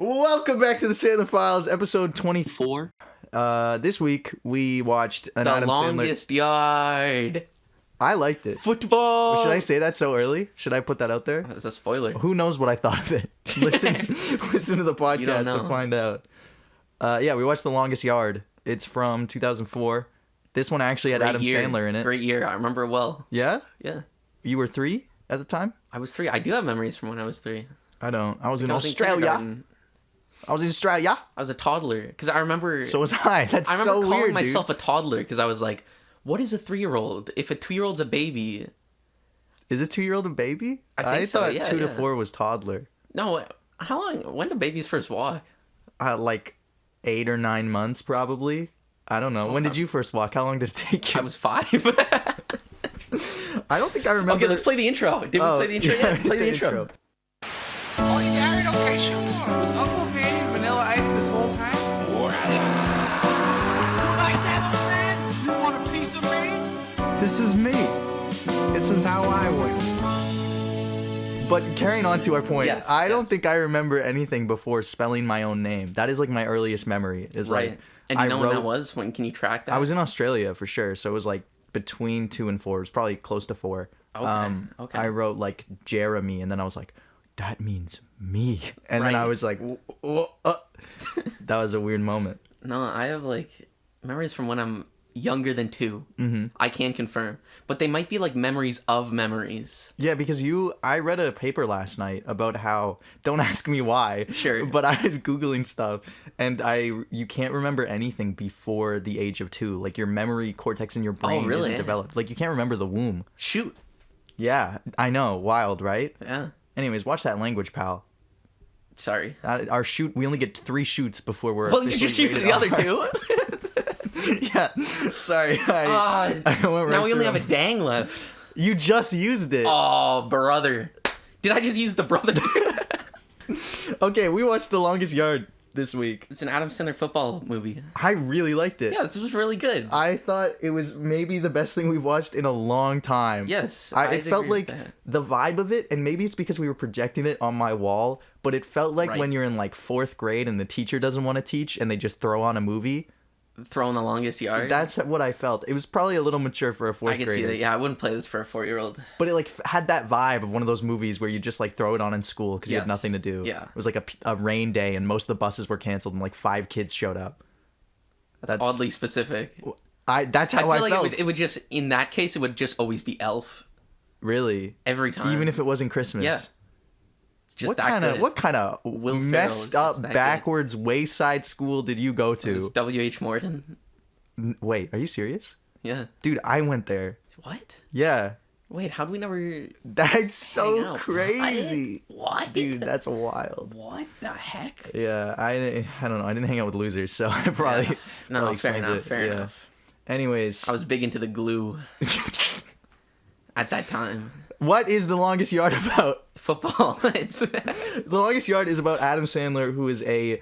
Welcome back to the Sandler Files, episode 24. This week we watched an Adam Sandler. The Longest Yard. I liked it. Football. Should I say that so early? Should I put that out there? That's a spoiler. Who knows what I thought of it? Listen to the podcast to find out. Yeah, we watched The Longest Yard. It's from 2004. This one actually had Adam Sandler in it. Great year. I remember it well. Yeah? Yeah. You were 3 at the time? I was 3. I do have memories from when I was 3. I don't. I was in Australia. I was in Australia. I was a toddler because I remember. So was I. That's so weird. I remember calling dude. myself a toddler because I was like, "What is a 3-year-old? If a 2-year-old's a baby, is a 2-year-old a baby? I thought so, 2 to 4 was toddler. No, how long? When do babies first walk? Like 8 or 9 months, probably. I don't know. When did you first walk? How long did it take you? I was 5. I don't think I remember. Okay, let's play the intro. Did we play the intro yet? Play the intro. Oh, you got it? Okay, sure. Was Uncle paying Vanilla Ice this whole time? Like that, old man? You want a piece of me? This is me. This is how I win. But carrying on to our point, Yes, I don't think I remember anything before spelling my own name. That is like my earliest memory. Is Right. like, And you know when that was? When can you track that? I was in Australia for sure, so it was like between 2 and 4. It was probably close to 4. Okay. I wrote like Jeremy, and then I was like, that means me. And then I was like, that was a weird moment. No, I have like memories from when I'm younger than 2. Mm-hmm. I can confirm, but they might be like memories of memories. Yeah, because I read a paper last night about how, don't ask me why, Sure, but I was Googling stuff, and you can't remember anything before the age of 2. Like your memory cortex in your brain isn't developed. Like you can't remember the womb. Shoot. Yeah, I know. Wild, right? Yeah. Anyways, watch that language, pal. Sorry. Our shoot, we only get 3 shoots before we're. Well, you just use the other 2. Yeah. Sorry. I went right now we only through have a them. dang left. You just used it. Oh, brother. Did I just use the brother? Okay, we watched The Longest Yard this week. It's an Adam Sandler football movie. I really liked it. Yeah, this was really good. I thought it was maybe the best thing we've watched in a long time. Yes. It felt like the vibe of it, and maybe it's because we were projecting it on my wall, but it felt like when you're in like 4th grade and the teacher doesn't want to teach and they just throw on a movie. Throwing The Longest Yard. That's what I felt. It was probably a little mature for a 4th grader. I can see that. Yeah, I wouldn't play this for a 4-year-old. But it like had that vibe of one of those movies where you just like throw it on in school because you had nothing to do. Yeah. It was like a rain day and most of the buses were canceled and like 5 kids showed up. That's oddly specific. That's how I feel like felt. it would just, in that case, it would just always be Elf. Really? Every time. Even if it wasn't Christmas? Yeah. Just what kind of messed up backwards wayside school did you go to? It's W.H. Morton. Wait, are you serious? Yeah. Dude, I went there. What? Yeah. Wait, how do we never... That's so crazy. What? Dude, that's wild. What the heck? Yeah, I don't know. I didn't hang out with losers, so I probably... No, probably fair enough, fair enough. Anyways. I was big into the glue at that time. What is The Longest Yard about? Football. The Longest Yard is about Adam Sandler, who is a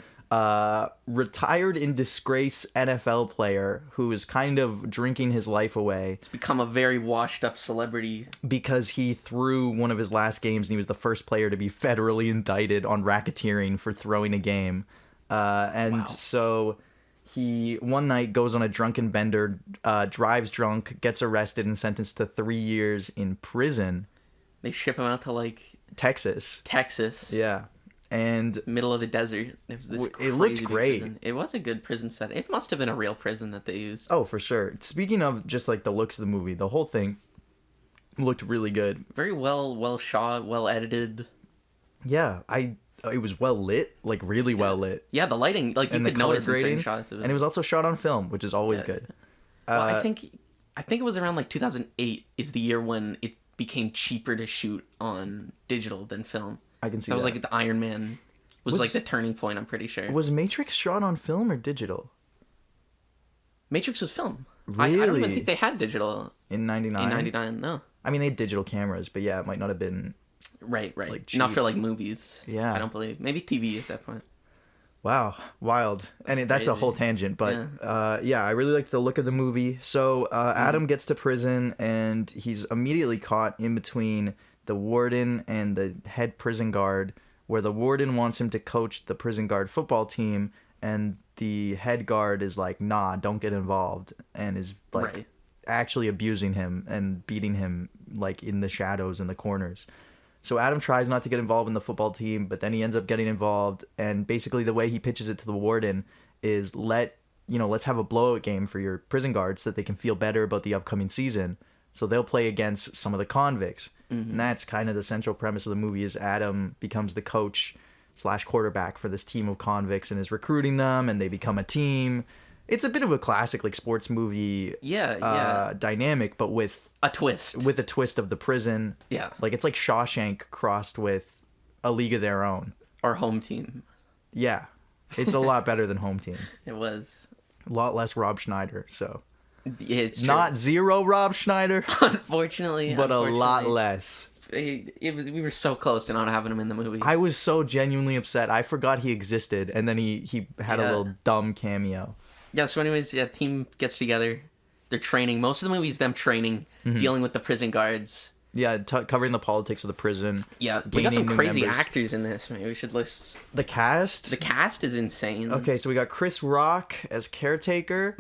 retired in disgrace NFL player who is kind of drinking his life away. He's become a very washed up celebrity. Because he threw one of his last games and he was the first player to be federally indicted on racketeering for throwing a game. So he one night goes on a drunken bender, drives drunk, gets arrested and sentenced to 3 years in prison. They ship him out to like Texas. Yeah. And middle of the desert. It was this it looked crazy great. Prison. It was a good prison set. It must have been a real prison that they used. Oh, for sure. Speaking of just like the looks of the movie, the whole thing looked really good. Very well shot, well edited. Yeah, it was well lit, like really well lit. Yeah, the lighting, like you could notice in certain shots of it. And it was also shot on film, which is always good. Well, I think it was around like 2008 is the year when it became cheaper to shoot on digital than film. I can see that. That was like the Iron Man was like the turning point, I'm pretty sure. Was Matrix shot on film or digital? Matrix was film. Really? I don't even think they had digital. In 99? In 99, no. I mean, they had digital cameras, but yeah, it might not have been... Right. Like not for like movies. Yeah. I don't believe. Maybe TV at that point. Wow, wild. And that's a whole tangent, but yeah, I really liked the look of the movie. So Adam gets to prison and he's immediately caught in between the warden and the head prison guard where the warden wants him to coach the prison guard football team, and the head guard is like, nah, don't get involved, and is like Right. actually abusing him and beating him like in the shadows in the corners. So Adam tries not to get involved in the football team, but then he ends up getting involved, and basically the way he pitches it to the warden is let's have a blowout game for your prison guards so that they can feel better about the upcoming season. So they'll play against some of the convicts. And that's kind of the central premise of the movie, is Adam becomes the coach / quarterback for this team of convicts and is recruiting them, and they become a team. It's a bit of a classic like sports movie dynamic, but with A twist. a twist of the prison. Yeah. Like it's like Shawshank crossed with A League of Their Own. Our home team. Yeah. It's a lot better than Home Team. It was. A lot less Rob Schneider, so Yeah, it's true. not zero Rob Schneider, Unfortunately. but a lot less. We were so close to not having him in the movie. I was so genuinely upset. I forgot he existed, and then he had a Yeah. little dumb cameo. Yeah, so anyways, team gets together. They're training. Most of the movie is them training, dealing with the prison guards. Yeah, covering the politics of the prison. Yeah, we got some gaining new crazy members. actors in this. Maybe we should list. The cast? The cast is insane. Okay, so we got Chris Rock as caretaker.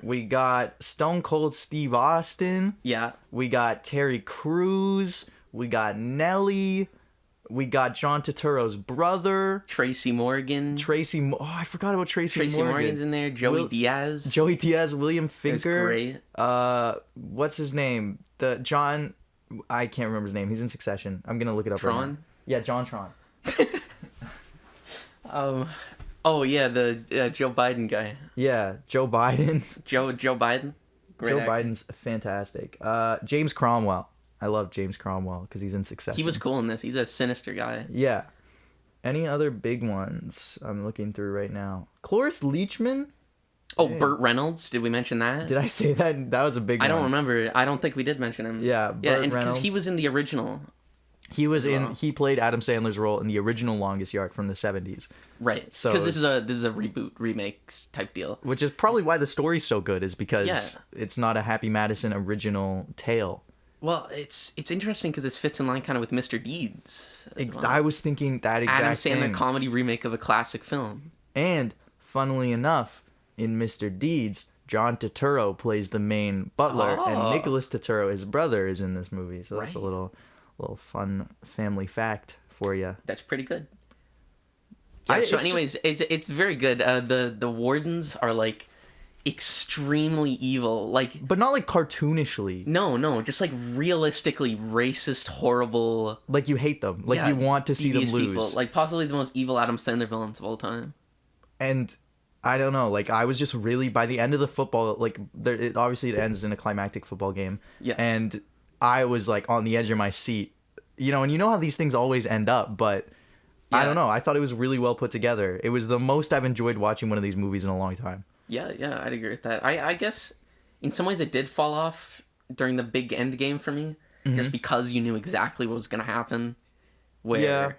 We got Stone Cold Steve Austin. Yeah. We got Terry Crews. We got Nelly. We got John Turturro's brother. Tracy Morgan. I forgot about Tracy Tracy Morgan. Morgan's in there. Joey Diaz. Joey Diaz, William It's Finker. great. What's his name? I can't remember his name. He's in Succession. I'm gonna look it up right now. Tron? Yeah, John Tron. Oh yeah, the Joe Biden guy. Yeah, Joe Biden. Joe Biden. Great Joe actor. Biden's fantastic. James Cromwell. I love James Cromwell because he's in Succession. He was cool in this. He's a sinister guy. Yeah. Any other big ones I'm looking through right now? Cloris Leachman? Oh, Burt Reynolds. Did we mention that? Did I say that? That was a big one. I don't remember. I don't think we did mention him. Yeah, yeah, Burt and because he Reynolds. was in the original. He played Adam Sandler's role in the original Longest Yard from the 70s. Right. So Because this is a reboot, remakes type deal. Which is probably why the story's so good, is because Yeah. it's not a Happy Madison original tale. Well, it's interesting because this fits in line kind of with Mr. Deeds. as well. I was thinking that exact Adam Sandler thing. comedy remake of a classic film. And, funnily enough, in Mr. Deeds, John Turturro plays the main butler, Oh. and Nicholas Turturro, his brother, is in this movie. So that's a Right. little fun family fact for you. That's pretty good. Yeah, so anyways, it's very good. The wardens are like extremely evil. Like But not like cartoonishly. no, just like realistically racist, horrible. Like you hate them. Like yeah, you want to see them devious lose. people. Like possibly the most evil Adam Sandler villains of all time. And I don't know, like I was just really, by the end of the football, like obviously it ends in a climactic football game. Yes. And I was like on the edge of my seat, and you know how these things always end up, but I Yeah. don't know. I thought it was really well put together. It was the most I've enjoyed watching one of these movies in a long time. Yeah, I'd agree with that. I guess in some ways it did fall off during the big end game for me, Mm-hmm. just because you knew exactly what was going to happen. Where Yeah.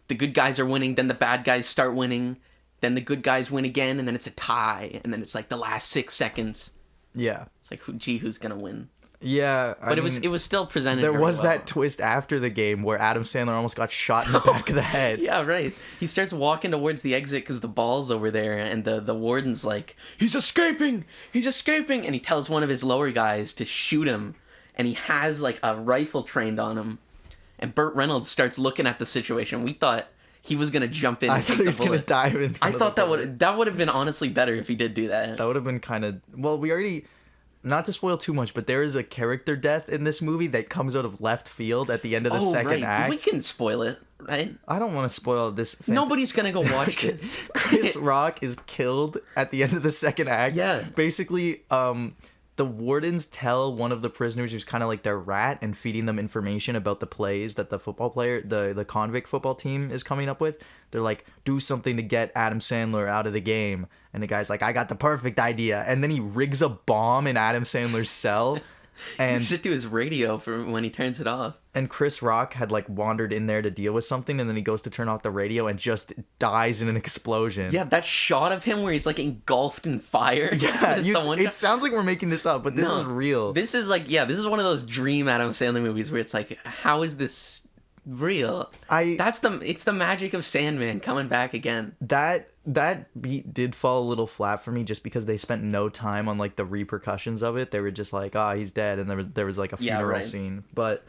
the good guys are winning, then the bad guys start winning, then the good guys win again, and then it's a tie, and then it's like the last 6 seconds. Yeah. It's like, who's going to win? Yeah. But it was still presented. There very was well. that twist after the game where Adam Sandler almost got shot in the back of the head. Yeah, right. He starts walking towards the exit because the ball's over there, and the warden's like, he's escaping, and he tells one of his lower guys to shoot him, and he has like a rifle trained on him, and Burt Reynolds starts looking at the situation. We thought he was gonna jump in I and thought take he the was going to bullet. dive in. I front of thought the bullet. that would have been honestly better if he did do that. That would have been kind of... Well, we already... Not to spoil too much, but there is a character death in this movie that comes out of left field at the end of the second right. act. We can spoil it, right? I don't want to spoil this. Nobody's gonna go watch this. Chris Rock is killed at the end of the second act. Yeah. Basically, the wardens tell one of the prisoners who's kind of like their rat and feeding them information about the plays that the football player, the convict football team is coming up with. They're like, do something to get Adam Sandler out of the game. And the guy's like, I got the perfect idea. And then he rigs a bomb in Adam Sandler's cell. And Gives it to his radio for when he turns it off. And Chris Rock had like wandered in there to deal with something, and then he goes to turn off the radio and just dies in an explosion. Yeah, that shot of him where he's like engulfed in fire. Yeah, It's the one it shot. sounds like we're making this up, but this No, is real. This is like, this is one of those dream Adam Sandler movies where it's like, how is this real. I It's the magic of Sandman coming back again. that beat did fall a little flat for me just because they spent no time on like the repercussions of it. They were just like, he's dead, and there was like a Yeah, funeral right. scene. But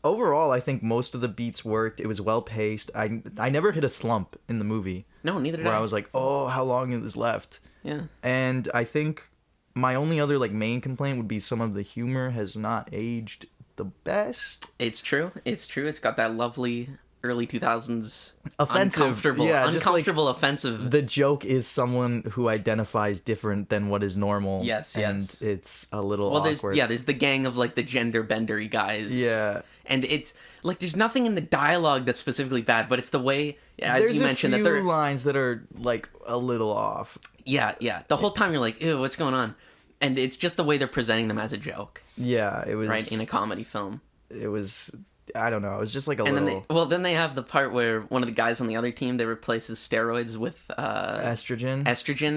overall, I think most of the beats worked. It was well paced. I never hit a slump in the movie No, neither did where I. I was like, oh, how long is left? Yeah. And I think my only other like main complaint would be some of the humor has not aged the best. It's true. It's true. It's got that lovely early 2000s Offensive. uncomfortable, Yeah, just, like, offensive. The joke is someone who identifies different than what is normal. Yes, and yes. it's a little Well, awkward. there's the gang of like the gender bendery guys. Yeah. And it's like there's nothing in the dialogue that's specifically bad, but it's the way, as There's you mentioned, a that few they're lines that are like a little off. yeah. The whole time you're like, ew, what's going on? And it's just the way they're presenting them as a joke, Yeah, it was right, in a comedy film. It was, I don't know, it was just like a And little then they have the part where one of the guys on the other team, they replaces steroids with estrogen.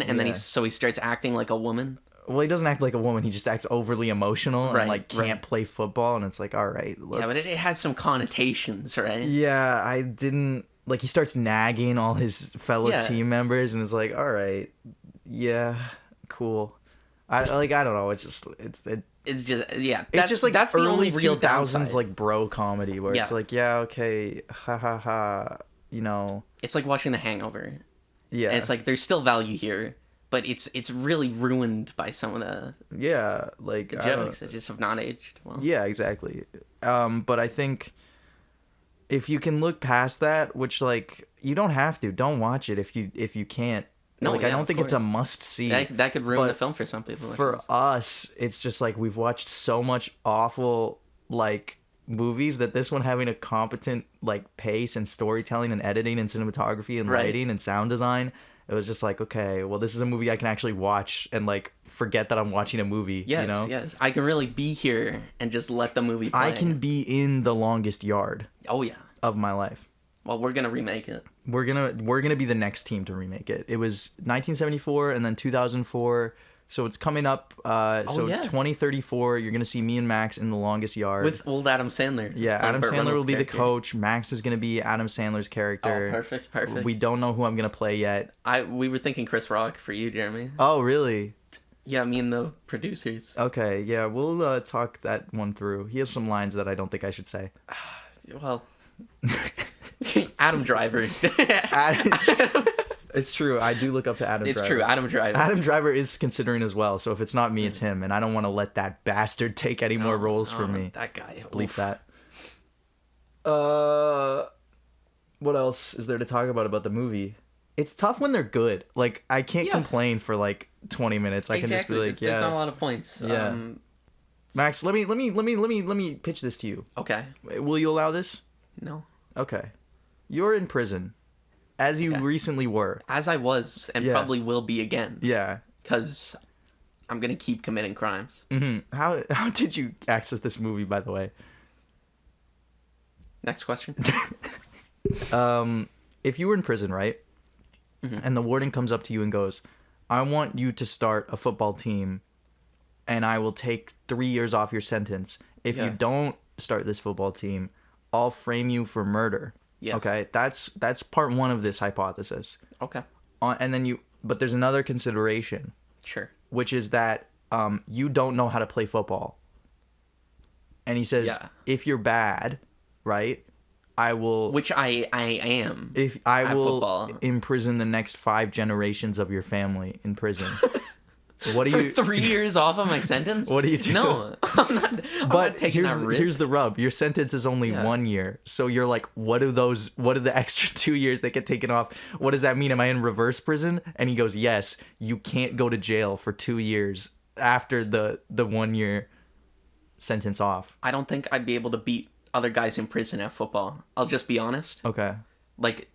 and then Yeah. he starts acting like a woman. Well, he doesn't act like a woman. He just acts overly emotional and Right, like can't right. play football. And it's like, all right, let's... Yeah, but it has some connotations, right? Yeah, I didn't like. He starts nagging all his fellow Yeah. team members, and it's like, all right, yeah, cool. I don't know. It's just It's just yeah. it's just like that's the early only real 2000s downside. like bro comedy where it's Yeah. like, yeah, okay, ha ha ha, you know, It's like watching The Hangover. yeah, And it's like there's still value here, but it's really ruined by some of the yeah, like I don't- jokes that just have not aged well. Yeah, exactly. But I think if you can look past that, which like you don't have to, don't watch it if you can't. No, like yeah, I don't of think it's a course. must see. That could ruin But the film for some people. For us, it's just like we've watched so much awful like movies that this one having a competent like pace and storytelling and editing and cinematography and Right. lighting and sound design, it was just like, okay, well, this is a movie I can actually watch and like forget that I'm watching a movie. yes, You know, yes, I can really be here and just let the movie play. I can be in the longest yard Oh yeah. of my life. Well, we're gonna remake it. We're gonna be the next team to remake it. It was 1974 and then 2004, so it's coming up. So yeah. 2034, you're gonna see me and Max in the longest yard. With old Adam Sandler. yeah, playing Adam Burt Sandler Reynolds' will be the character. coach. Max is gonna be Adam Sandler's character. Oh, perfect. We don't know who I'm gonna play yet. We were thinking Chris Rock for you, Jeremy. Oh, really? Yeah, me and the producers. Okay, yeah, we'll talk that one through. He has some lines that I don't think I should say. Well, Adam Driver. It's true. I do look up to Adam. It's Driver. true, Adam Driver. Adam Driver is considering as well. So if it's not me, it's him, and I don't want to let that bastard take any more roles from me. That guy. Bleep oof. that. What else is there to talk about the movie? It's tough when they're good. Like I can't Yeah. complain for like 20 minutes. I can just be Exactly. like, There's not a yeah, lot of points. Yeah. Max, let me pitch this to you. Okay. Will you allow this? No. Okay. You're in prison, as you Okay. recently were. As I was, and Yeah. probably will be again, Yeah. because I'm gonna keep committing crimes. How did you access this movie, by the way? Next question. If you were in prison, right? Mm-hmm. And the warden comes up to you and goes, I want you to start a football team and I will take 3 years off your sentence. If you Yeah. don't start this football team, I'll frame you for murder. Yes. Okay, that's part one of this hypothesis. Okay. And then but there's another consideration, Sure. which is that you don't know how to play football. And he says, Yeah. if you're bad, right, I will... Which I am. If I at will football. imprison the next 5 generations of your family in prison. What do For you 3 years off of my sentence? What do you do? No, I'm not But taking that risk. here's the rub. Your sentence is only Yeah. 1 year. So you're like, what are the extra 2 years that get taken off? What does that mean? Am I in reverse prison? And he goes, yes, you can't go to jail for 2 years after the 1 year sentence off. I don't think I'd be able to beat other guys in prison at football. I'll just be honest. Okay. Like,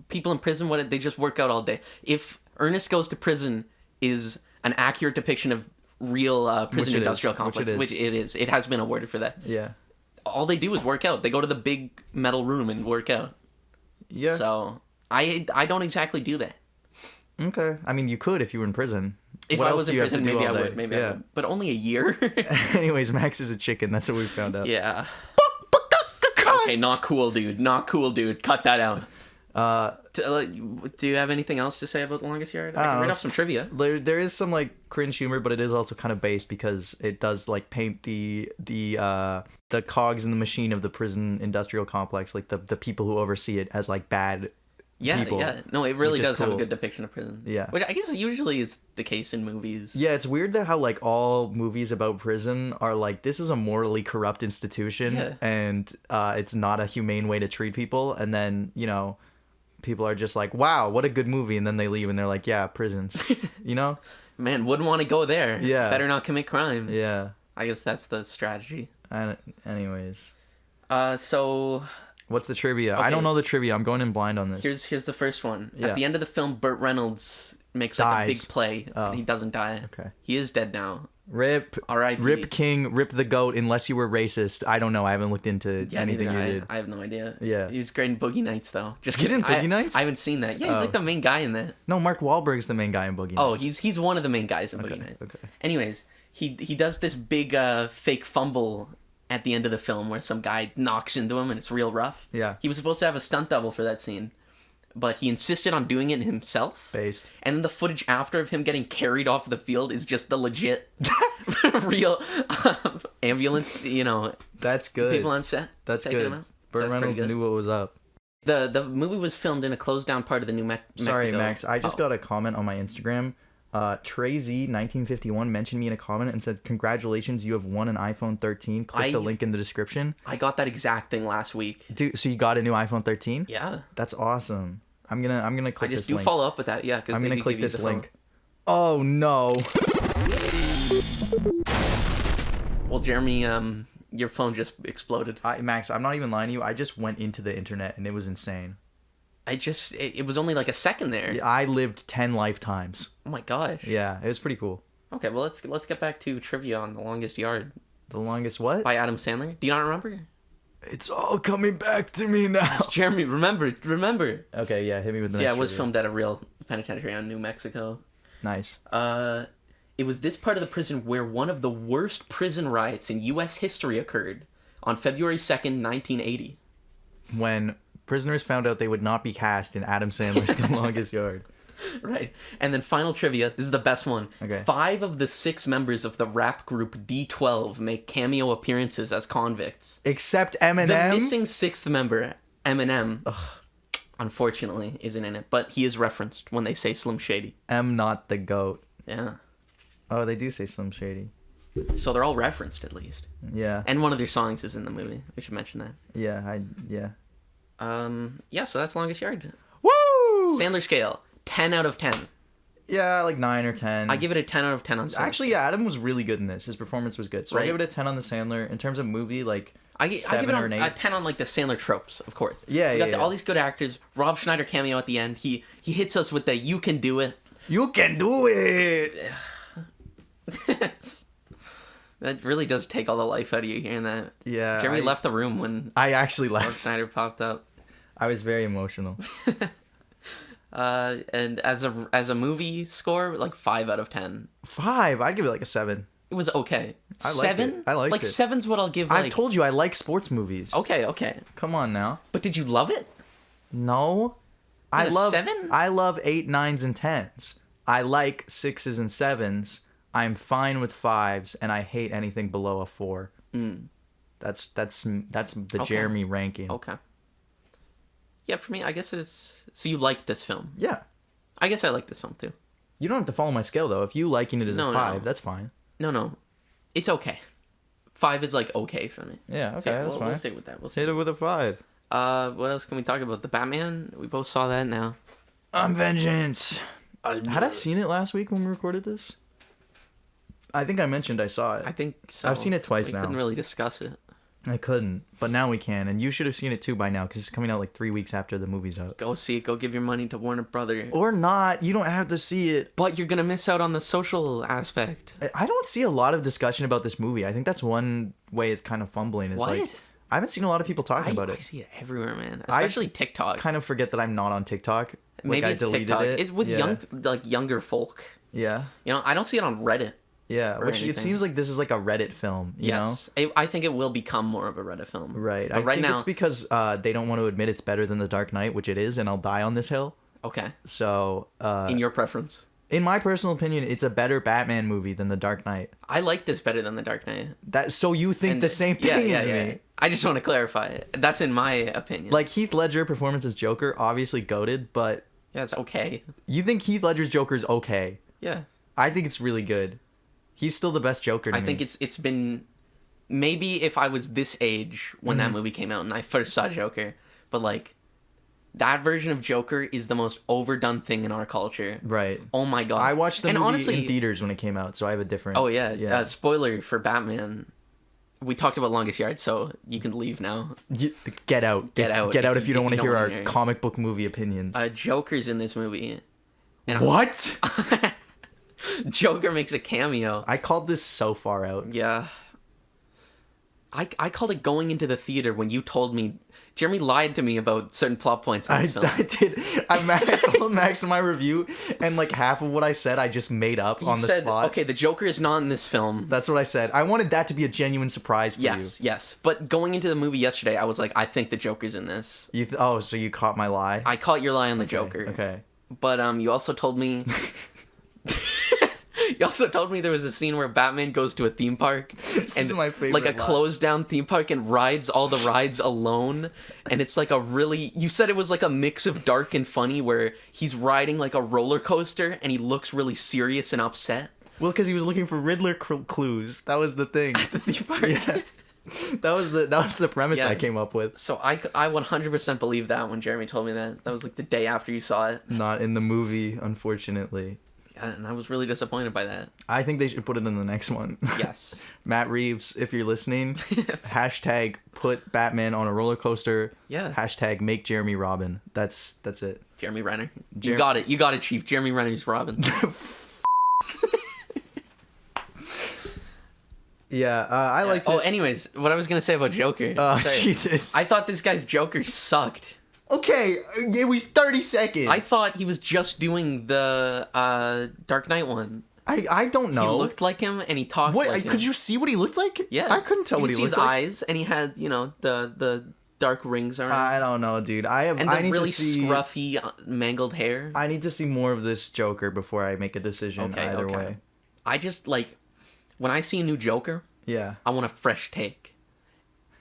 people in prison, they just work out all day. If Ernest Goes to Prison is an accurate depiction of real prison industrial complex, which it is. It has been awarded for that. Yeah. All they do is work out. They go to the big metal room and work out. Yeah. So I don't exactly do that. Okay. I mean, you could if you were in prison. If What I else was do in you have to prison, do maybe I all day? would. Maybe I Yeah. would. But only a year. Anyways, Max is a chicken. That's what we found out. Yeah. Okay, not cool, dude. Not cool, dude. Cut that out. Do you have anything else to say about The Longest Yard? I can read off some trivia. There is some like cringe humor, but it is also kind of based because it does like paint the cogs in the machine of the prison industrial complex, like the people who oversee it, as like bad people. Yeah. No, it really which is does have a cool. good depiction of prison. Yeah. Which I guess usually is the case in movies. Yeah, it's weird that how like all movies about prison are like, this is a morally corrupt institution, Yeah. and it's not a humane way to treat people, and then, you know, people are just like, wow, what a good movie, and then they leave and they're like, yeah, prisons. You know? Man, wouldn't want to go there. Yeah. Better not commit crimes. Yeah. I guess that's the strategy. Anyways. So What's the trivia? I Okay. don't know the trivia. I'm going in blind on this. here's the first one. Yeah. At the end of the film, Burt Reynolds makes like a Dies. big play. Oh. He doesn't die. Okay. He is dead now. Rip. R.I.P. Rip King, rip the goat, unless you were racist. I don't know. I haven't looked into Yeah, anything you neither did. I have no idea. Yeah. He was great in Boogie Nights, though. Just He's kidding. in Boogie Nights? I haven't seen that. Yeah, he's Oh. like the main guy in that. No, Mark Wahlberg's the main guy in Boogie Nights. Oh, he's one of the main guys in Boogie Nights. okay. Anyways, he does this big fake fumble at the end of the film where some guy knocks into him and it's real rough. Yeah. He was supposed to have a stunt double for that scene, but he insisted on doing it himself. Based. And then the footage after of him getting carried off the field is just the legit, real ambulance, you know, That's good. people on set. That's taking him good. out. So Burt that's pretty Reynolds good. knew what was up. The movie was filmed in a closed down part of the Mexico. Sorry, Max. I just Oh. got a comment on my Instagram. Trazy1951 mentioned me in a comment and said, "Congratulations, you have won an iPhone 13. Click the link in the description." I got that exact thing last week. Dude, so you got a new iPhone 13? Yeah. That's awesome. I'm gonna I click just this do link. follow up with that, yeah, because I'm gonna click this link. Oh no. Well, Jeremy, your phone just exploded. Max, I'm not even lying to you. I just went into the internet and it was insane. It was only like a second there. I lived 10 lifetimes. Oh my gosh. Yeah, it was pretty cool. Okay, well let's get back to trivia on The Longest Yard The longest what? by Adam Sandler. Do you not remember? It's all coming back to me now. Jeremy, remember. Okay, yeah, hit me with the So yeah, next it was trivia. filmed at a real penitentiary in New Mexico. Nice. It was this part of the prison where one of the worst prison riots in U.S. history occurred on February 2nd, 1980. When prisoners found out they would not be cast in Adam Sandler's The Longest Yard. Right. And then final trivia. This is the best one. Okay. 5 of the 6 members of the rap group D12 make cameo appearances as convicts. Except Eminem. The missing 6th member, Eminem, unfortunately, isn't in it. But he is referenced when they say Slim Shady. M not the goat. Yeah. Oh, they do say Slim Shady. So they're all referenced, at least. Yeah. And one of their songs is in the movie. We should mention that. Yeah, Yeah, so that's Longest Yard. Woo! Sandler scale, 10 out of 10. Yeah, like 9 or 10. I give it a 10 out of 10 on Sandler. Actually, yeah, Adam was really good in this. His performance was good. So I Right. give it a 10 on the Sandler. In terms of movie, like I give 7 it or an 8. a 10 on like the Sandler tropes, of course. Yeah, You got yeah. all these good actors. Rob Schneider cameo at the end. He hits us with the "You can do it." You can do it! That really does take all the life out of you hearing that. Yeah. Jeremy left the room when I actually Rob left. Schneider popped up. I was very emotional. And as a movie score, like 5 out of 10. 5. I'd give it like a 7. It was okay. I liked 7? it. I liked like it. 7's what I'll give. Like, I've told you I like sports movies. Okay. Come on now. But did you love it? No. I a love 7? I love 8, 9s, and 10s. I like 6s and 7s. I'm fine with 5s, and I hate anything below a 4. That's the Okay. Jeremy ranking. Okay. Yeah, for me, I guess it's... So you liked this film. Yeah. I guess I like this film, too. You don't have to follow my scale though. If you liking it as No, a no. 5, that's fine. No. It's okay. 5 is, like, okay for me. Yeah, okay, So, that's we'll fine. stick with that. We'll see. Hit it with a 5. What else can we talk about? The Batman? We both saw that now. I'm vengeance. Had I seen it last week when we recorded this? I think I mentioned I saw it. I think so. I've seen it twice we now. couldn't really discuss it. I couldn't, but now we can, and you should have seen it too by now because it's coming out like 3 weeks after the movie's out. Go see it. Go give your money to Warner Brother. Or not. You don't have to see it. But you're gonna miss out on the social aspect. I don't see a lot of discussion about this movie. I think that's one way it's kind of fumbling. It's like What? I haven't seen a lot of people talking about I it. see it everywhere, man. Especially TikTok. Kind of forget that I'm not on TikTok. Maybe I it's deleted TikTok. it. It's with Yeah. younger folk. Yeah. You know, I don't see it on Reddit. Yeah, or which anything. it seems like this is like a Reddit film, you know? I think it will become more of a Reddit film. Right. But I right think now, it's because they don't want to admit it's better than The Dark Knight, which it is, and I'll die on this hill. okay. So, In your preference, in my personal opinion, it's a better Batman movie than The Dark Knight. I like this better than The Dark Knight. So you think the same thing as me? I just want to clarify it. That's in my opinion. Like, Heath Ledger performance as Joker, obviously goated, but yeah, it's okay. you think Heath Ledger's Joker's okay. Yeah. I think it's really good. He's still the best Joker to me. I think it's been maybe if I was this age when that movie came out and I first saw Joker, but like that version of Joker is the most overdone thing in our culture. Right. Oh my god. I watched the and movie honestly, in theaters when it came out, so I have a different... Oh yeah. Spoiler for Batman. We talked about Longest Yard, so you can leave now. Get out. Get out Get out if you don't if want you to hear don't our wanna hear it. comic book movie opinions. Joker's in this movie. And What? Joker makes a cameo. I called this so far out. Yeah. I called it going into the theater when you told me. Jeremy lied to me about certain plot points in this film. I did. I told Max in my review, and like half of what I said, I just made up He on the said, spot. okay, the Joker is not in this film. That's what I said. I wanted that to be a genuine surprise for Yes. But going into the movie yesterday, I was like, I think the Joker's in this. you. So you caught my lie? I caught your lie on the Joker. Okay. But you also told me... You also told me there was a scene where Batman goes to a theme park This is my favorite like a line. closed down theme park and rides all the rides alone, and it's like a really, you said it was like a mix of dark and funny where he's riding like a roller coaster and he looks really serious and upset Well, because he was looking for Riddler clues. That was the thing. at the theme park. Yeah. That was the premise Yeah. I came up with. So I 100% believe that when Jeremy told me that. That was like the day after you saw it. Not in the movie, unfortunately. Yeah, and I was really disappointed by that. I think they should put it in the next one. Yes. Matt Reeves, if you're listening, hashtag put Batman on a roller coaster. Yeah. Hashtag make Jeremy Robin. That's it. Jeremy Renner. You got it. You got it, Chief. Jeremy Renner's Robin. Yeah, I liked Oh, it. anyways, what I was going to say about Joker. Oh, Sorry. Jesus. I thought this guy's Joker sucked. Okay, it was 30 seconds. I thought he was just doing the Dark Knight one. I don't know. He looked like him and he talked What? like him. Could you see what he looked like? Yeah. I couldn't tell you what could he see looked his like. eyes, and he had, the dark rings around him. I don't know, dude. And the I need really to see scruffy, mangled hair. I need to see more of this Joker before I make a decision either way. I just, when I see a new Joker, Yeah. I want a fresh take.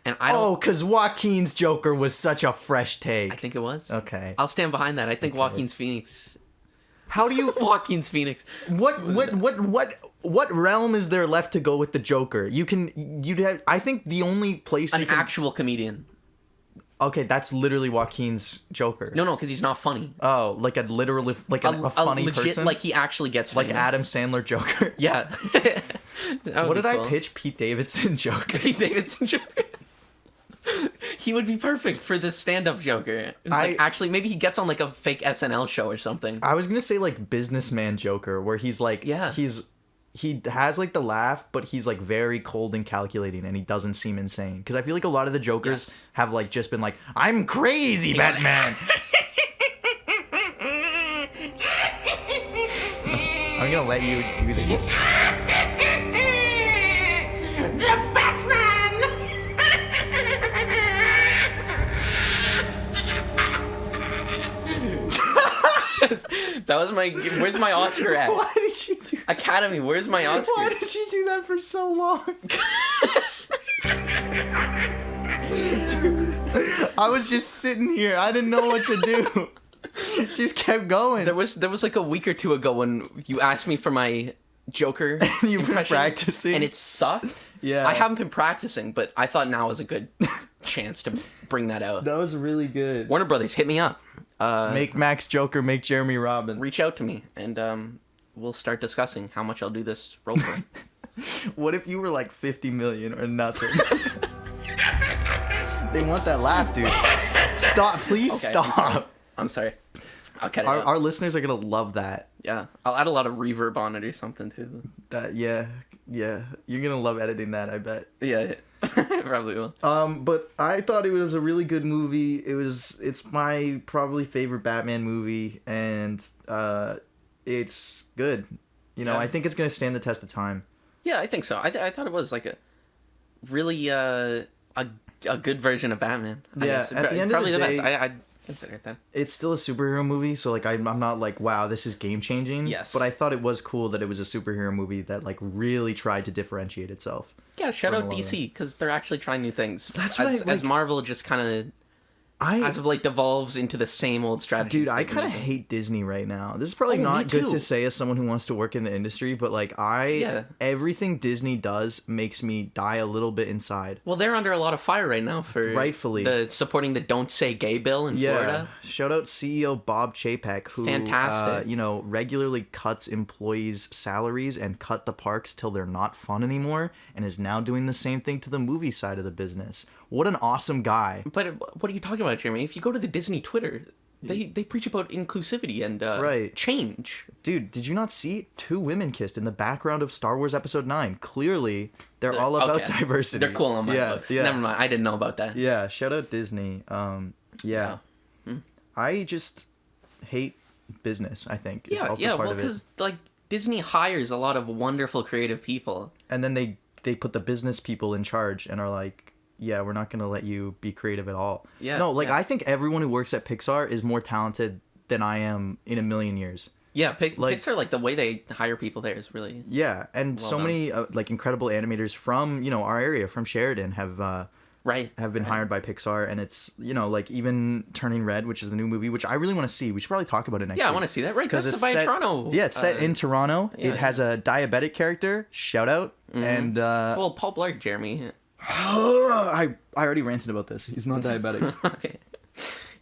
And I don't... Oh, because Joaquin's Joker was such a fresh take. I think it was. Okay. I'll stand behind that. I think Joaquin's Phoenix... How do you... Joaquin's Phoenix. What realm is there left to go with the Joker? You'd have... I think the only place... An they can- actual comedian. Okay, that's literally Joaquin's Joker. No, because he's not funny. Oh, like a literally... Like a funny legit, person? like he actually gets Like famous. Adam Sandler Joker? Yeah. What did I pitch? Pete Davidson Joker? Pete Davidson Joker. He would be perfect for this stand-up Joker. It's actually, maybe he gets on like a fake SNL show or something. I was gonna say like businessman Joker, where he's like, Yeah. he has like the laugh, but he's like very cold and calculating, and he doesn't seem insane. Because I feel like a lot of the Jokers have like just been like, I'm crazy, Batman. I'm gonna let you do this. That was my... Where's my Oscar at? Why did you do? Academy, where's my Oscar? Why did you do that for so long? Dude, I was just sitting here. I didn't know what to do. Just kept going. There was like a week or two ago when you asked me for my Joker You've been impression, practicing? and it sucked. Yeah. I haven't been practicing, but I thought now was a good chance to bring that out. That was really good. Warner Brothers, hit me up. Make Max Joker, make Jeremy Robin. Reach out to me, and we'll start discussing how much I'll do this role for. What if you were like 50 million or nothing? They want that laugh, dude. Stop, please Okay, stop. I'm sorry. I'll cut it out. Our listeners are gonna love that. Yeah, I'll add a lot of reverb on it or something too. Yeah. You're gonna love editing that, I bet. Yeah, I probably will. But I thought it was a really good movie. It's my probably favorite Batman movie, and it's good. Yeah. I think it's gonna stand the test of time. Yeah, I think so. I thought it was like a really a good version of Batman. I Yeah, guess. at the end of Probably the day, best. I'd consider it then. it's still a superhero movie, so like I'm not like, wow, this is game changing. Yes. But I thought it was cool that it was a superhero movie that like really tried to differentiate itself. Yeah, shout From out a lot of DC because they're actually trying new things. That's what as Marvel just kind of as of like devolves into the same old strategy. Dude, I kind of hate Disney right now. This is probably Oh, me not good too. to say as someone who wants to work in the industry, but like everything Disney does makes me die a little bit inside. Well, they're under a lot of fire right now for Rightfully. the supporting the Don't Say Gay bill in Florida. Shout out CEO Bob Chapek, who Fantastic. regularly cuts employees' salaries and cut the parks till they're not fun anymore, and is now doing the same thing to the movie side of the business. What an awesome guy. But what are you talking about, Jeremy? If you go to the Disney Twitter, they preach about inclusivity and Right. change. Dude, did you not see 2 women kissed in the background of Star Wars Episode 9? Clearly, they're all about Okay. diversity. They're cool on my books. Yeah. Never mind. I didn't know about that. Yeah, shout out Disney. Yeah. I just hate business, I think, is also part well, of it. because like Disney hires a lot of wonderful creative people. And then they put the business people in charge and are like, yeah, we're not going to let you be creative at all. Yeah, No, like, yeah. I think everyone who works at Pixar is more talented than I am in a million years. Yeah, Like- Pixar, like the way they hire people there is really Yeah, and Well so done. many, like, incredible animators from, our area, from Sheridan, have right. been hired by Pixar, and it's, like, even Turning Red, which is the new movie, which I really want to see. We should probably talk about it next Yeah, I week. want to see that. Right, 'Cause that's it's by set, Toronto. Yeah, it's set in Toronto. yeah, It has a diabetic character, shout out, and Well, Paul Blart, Jeremy. I already ranted about this. He's not diabetic. Okay.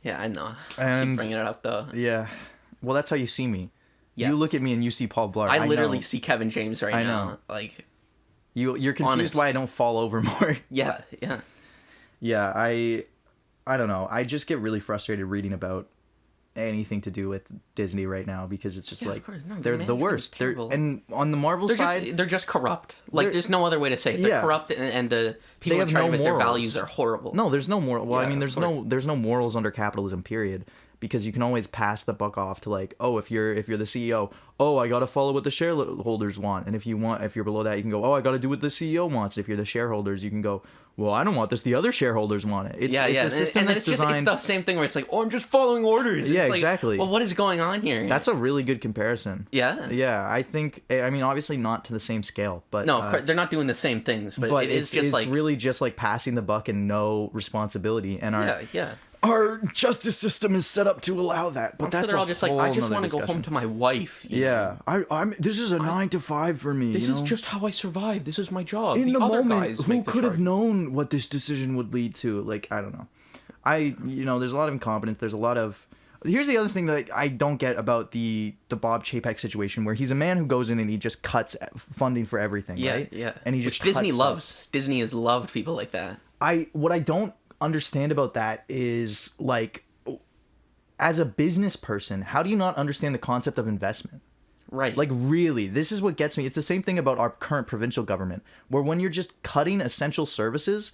Yeah, I know. And- Keep bringing it up though. Yeah. Well, that's how you see me. Yes. You look at me and you see Paul Blart. I literally know. see Kevin James right I now. know. Like, You're confused Honest. why I don't fall over more. yeah. Yeah, I don't know. I just get really frustrated reading about anything to do with Disney right now because it's just Yeah, of like course. No, the they're the management is worst. They're terrible. and on the Marvel side, They're just corrupt. Like, They're- there's no other way to say it. They're Yeah. corrupt, and the people They in have charge no of it, their morals. values are horrible. no, there's no moral. Well, Yeah, I mean, of there's no morals under capitalism. Period. Because you can always pass the buck off to like, oh, if you're the CEO, oh, I gotta follow what the shareholders want, and if you're below that, you can go, oh, I gotta do what the CEO wants. If you're the shareholders, you can go, well, I don't want this. The other shareholders want it. It's a system and then that's it's designed. the same thing where it's like, oh, I'm just following orders. Yeah, It's like, exactly. well, what is going on here? That's a really good comparison. yeah. Yeah, I think. I mean, obviously not to the same scale, but No, of course they're not doing the same things, but, But it is just it's like really just like passing the buck and no responsibility. And yeah. our justice system is set up to allow that. But I'm sure that's they're all a just like, whole I just nother want to go home discussion. to my wife. you know? Yeah, I'm. This is a 9 to 5 for me. This you is know? just how I survive. This is my job. in the other moment. guys Who make the could have choice. known what this decision would lead to? Like, I don't know. There's a lot of incompetence. There's a lot of. Here's the other thing that I don't get about the Bob Chapek situation, where he's a man who goes in and he just cuts funding for everything, Yeah, right? yeah. And he just Which Disney cuts stuff. loves. Disney has loved people like that. What I don't understand about that is like, as a business person, how do you not understand the concept of investment? Right. Like, really, this is what gets me. It's the same thing about our current provincial government, where when you're just cutting essential services,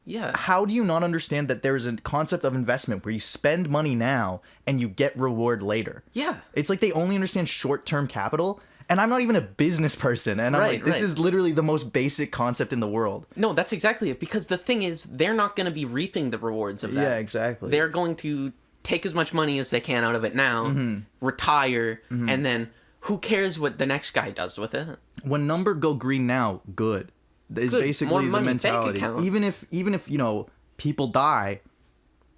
yeah. how do you not understand that there is a concept of investment where you spend money now and you get reward later? Yeah. It's like they only understand short-term capital, and I'm not even a business person, and I'm Right, like, this right. is literally the most basic concept in the world. No, that's exactly it. Because the thing is, they're not going to be reaping the rewards of that. Yeah, exactly. They're going to take as much money as they can out of it now, Mm-hmm. retire, and then who cares what the next guy does with it? When number go green now, good. Is Good. basically More the money, bank mentality. account. Even if people die,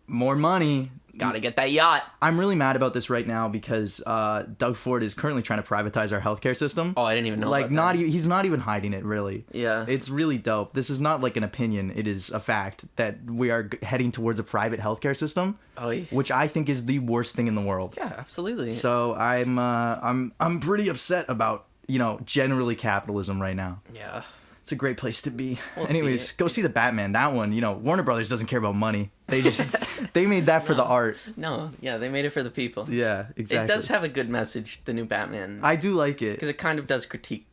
more money. Gotta get that yacht. I'm really mad about this right now because Doug Ford is currently trying to privatize our healthcare system. Oh, I didn't even know Like, about that. he's not even hiding it, really. Yeah. It's really dope. This is not like an opinion. It is a fact that we are heading towards a private healthcare system, Oh, yeah. which I think is the worst thing in the world. Yeah, absolutely. So I'm pretty upset about, generally capitalism right now. Yeah. It's a great place to be. We'll Anyways, see. go see the Batman. That one, Warner Brothers doesn't care about money. They just they made that for the art. No, yeah, they made it for the people. Yeah, exactly. It does have a good message, the new Batman. I do like it. Because it kind of does critique.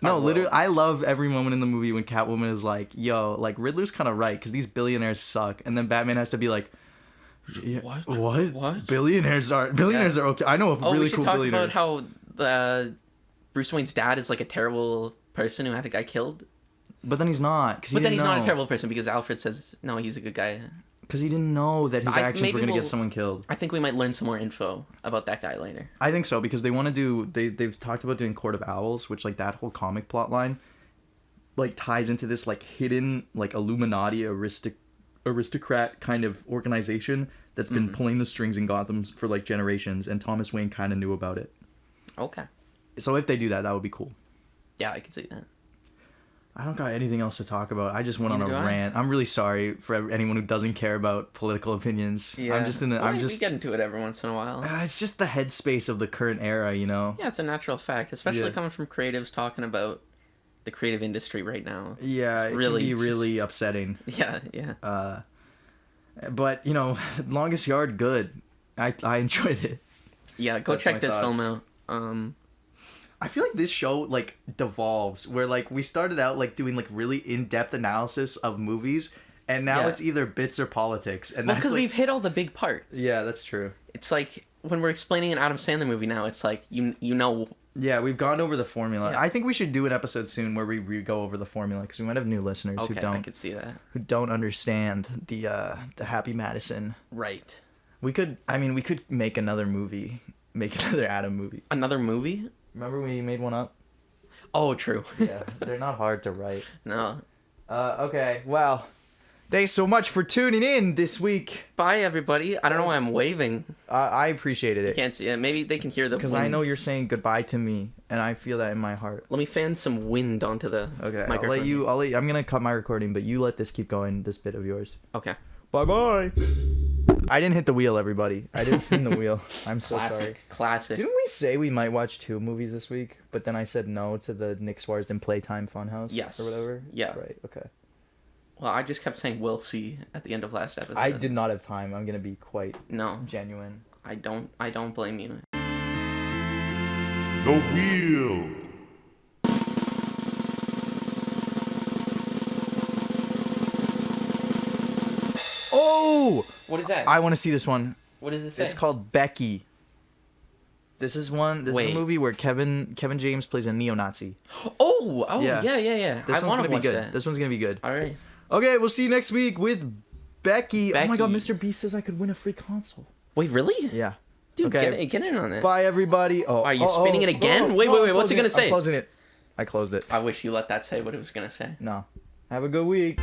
No, our literally, world. I love every moment in the movie when Catwoman is like, "Yo, like Riddler's kind of right because these billionaires suck," and then Batman has to be like, yeah, What? What? What? Billionaires are okay. I know a Oh, really we should cool talk billionaire. about how Bruce Wayne's dad is like a terrible person who had a guy killed. But then he's not. But then he's not a terrible person because Alfred says, no, he's a good guy. Because he didn't know that his actions were going to get someone killed. I think we might learn some more info about that guy later. I think so, because they want to do... They've talked about doing Court of Owls, which, like, that whole comic plot line, like, ties into this, like, hidden, like, Illuminati aristocrat kind of organization that's been pulling the strings in Gotham for, like, generations, and Thomas Wayne kind of knew about it. Okay. So if they do that, that would be cool. Yeah, I can see that. I don't got anything else to talk about. I just went on a rant. I'm really sorry for anyone who doesn't care about political opinions. Yeah. I'm just in the. We get into it every once in a while. It's just the headspace of the current era, you know. Yeah, it's a natural fact, especially coming from creatives talking about the creative industry right now. Yeah, it can be really upsetting. Yeah, yeah. But you know, Longest Yard, good. I enjoyed it. Yeah, go check this film out. I feel like this show, like, devolves, where, like, we started out, like, doing, like, really in-depth analysis of movies, and now it's either bits or politics. And because we've hit all the big parts. Yeah, that's true. It's like, when we're explaining an Adam Sandler movie now, it's like, you know... Yeah, we've gone over the formula. Yeah. I think we should do an episode soon where we go over the formula, because we might have new listeners I could see that. who don't understand the Happy Madison. Right. We could make another movie. Make another Adam movie. Another movie? Remember we made one up? Oh, true. Yeah, they're not hard to write. No. Okay, well, thanks so much for tuning in this week. Bye, everybody. I don't know why I'm waving. I appreciated it. Can't see it. Maybe they can hear the because I know you're saying goodbye to me, and I feel that in my heart. Let me fan some wind onto the microphone. I'll let you. I'm gonna cut my recording, but you let this keep going. This bit of yours. Okay. Bye. I didn't hit the wheel, everybody. I didn't spin the wheel. I'm so sorry. Classic. Didn't we say we might watch 2 movies this week? But then I said no to the Nick Swarsden Playtime Funhouse. Yes. Or whatever. Yeah. Right. Okay. Well, I just kept saying we'll see at the end of last episode. I did not have time. I'm gonna be quite genuine. I don't blame you. The wheel. Oh! What is that? I want to see this one. What does it say? It's called Becky. This is a movie where Kevin James plays a neo-Nazi. Oh, yeah. This one's gonna be good. That. This one's gonna be good. All right. Okay, we'll see you next week with Becky. Oh my God, Mr. Beast says I could win a free console. Wait, really? Yeah. Dude, get in on it. Bye, everybody. Oh, are you spinning it again? Wait. What's it gonna say? I'm closing it. I closed it. I wish you let that say what it was gonna say. No. Have a good week.